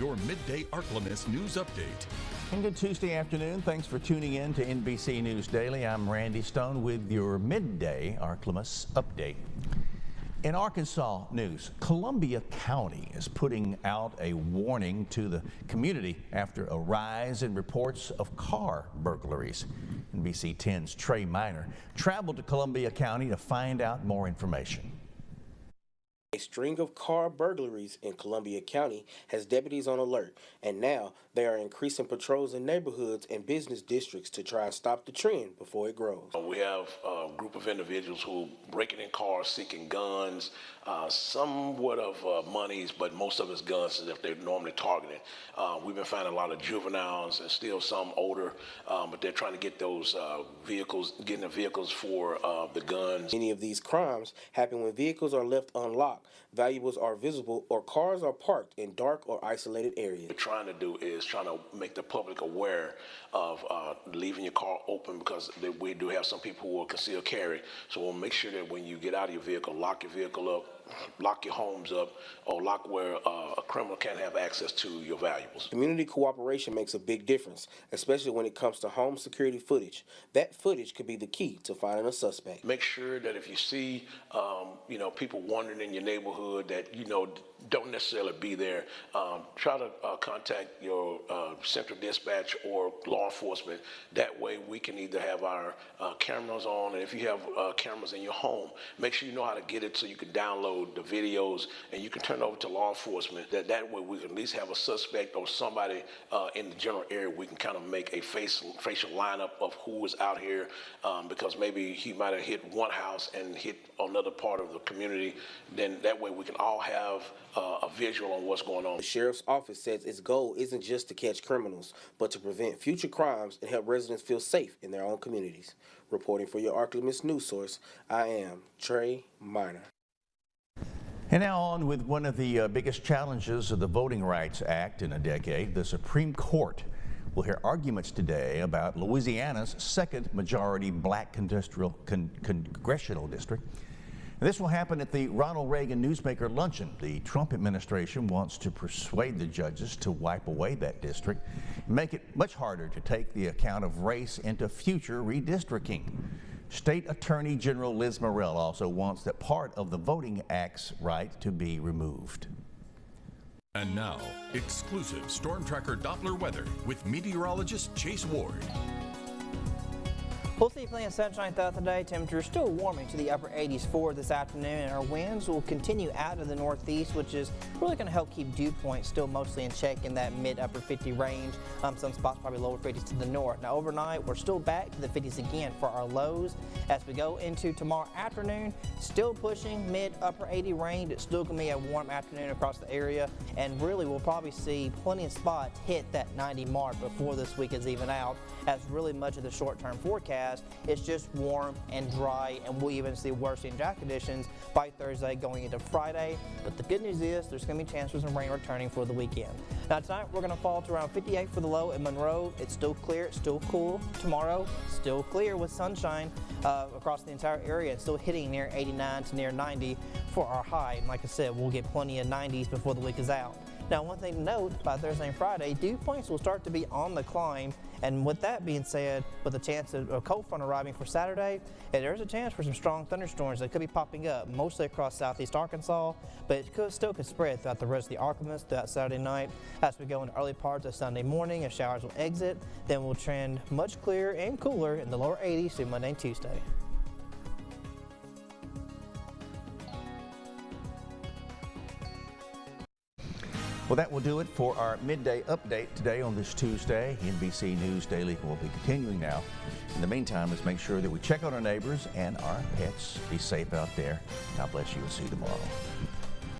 your Midday Ark-La-Miss news update. And good Tuesday afternoon. Thanks for tuning in to NBC News Daily. I'm Randy Stone with your Midday Ark-La-Miss update. In Arkansas news, Columbia County is putting out a warning to the community after a rise in reports of car burglaries. NBC 10's Trey Miner traveled to Columbia County to find out more information. A string of car burglaries in Columbia County has deputies on alert, and now they are increasing patrols in neighborhoods and business districts to try and stop the trend before it grows. We have a group of individuals who breaking in cars, seeking guns, somewhat of monies, but most of it's guns as if they're normally targeted. We've been finding a lot of juveniles and still some older, but they're trying to get those vehicles, getting the vehicles for the guns. Many of these crimes happen when vehicles are left unlocked, valuables are visible, or cars are parked in dark or isolated areas. What we're trying to do is trying to make the public aware of leaving your car open, because we do have some people who will conceal carry. So we'll make sure that when you get out of your vehicle, lock your vehicle up, lock your homes up, or lock where a criminal can't have access to your valuables. Community cooperation makes a big difference, especially when it comes to home security footage. That footage could be the key to finding a suspect. Make sure that if you see, people wandering in your neighborhood that don't necessarily be there, try to contact your central dispatch or law enforcement. That way we can either have our cameras on, and if you have cameras in your home, make sure you know how to get it so you can download the videos and you can turn it over to law enforcement. That way we can at least have a suspect or somebody in the general area. We can kind of make a facial lineup of who is out here, because maybe he might have hit one house and hit another part of the community. Then that way we can all have a visual on what's going on. The sheriff's office says its goal isn't just to catch criminals, but to prevent future crimes and help residents feel safe in their own communities. Reporting for your Ark-La-Miss news source, I am Trey Miner. And now on with one of the biggest challenges of the Voting Rights Act in a decade. The Supreme Court will hear arguments today about Louisiana's second majority black congressional district. This will happen at the Ronald Reagan Newsmaker Luncheon. The Trump administration wants to persuade the judges to wipe away that district and make it much harder to take the account of race into future redistricting. State Attorney General Liz Morell also wants that part of the Voting Act's right to be removed. And now, exclusive Storm Tracker Doppler weather with meteorologist Chase Ward. We'll see plenty of sunshine throughout the day. Temperatures still warming to the upper 80s for this afternoon, and our winds will continue out of the northeast, which is really going to help keep dew points still mostly in check in that mid-upper 50 range. Some spots probably lower 50s to the north. Now overnight, we're still back to the 50s again for our lows. As we go into tomorrow afternoon, still pushing mid-upper 80 range. It's still going to be a warm afternoon across the area, and really we'll probably see plenty of spots hit that 90 mark before this week is even out, as really much of the short-term forecast it's just warm and dry, and we'll even see worsening drought conditions by Thursday going into Friday. But the good news is there's going to be chances of rain returning for the weekend. Now tonight we're going to fall to around 58 for the low in Monroe. It's still clear, it's still cool. Tomorrow, still clear with sunshine across the entire area. It's still hitting near 89 to near 90 for our high. And like I said, we'll get plenty of 90s before the week is out. Now, one thing to note, by Thursday and Friday, dew points will start to be on the climb. And with that being said, with the chance of a cold front arriving for Saturday, there's a chance for some strong thunderstorms that could be popping up, mostly across southeast Arkansas, but it still could spread throughout the rest of the Ark-La-Miss throughout Saturday night. As we go into early parts of Sunday morning, as showers will exit, then we'll trend much clearer and cooler in the lower 80s through Monday and Tuesday. Well, that will do it for our midday update today on this Tuesday. NBC News Daily will be continuing now. In the meantime, let's make sure that we check on our neighbors and our pets. Be safe out there. God bless you, and see you tomorrow.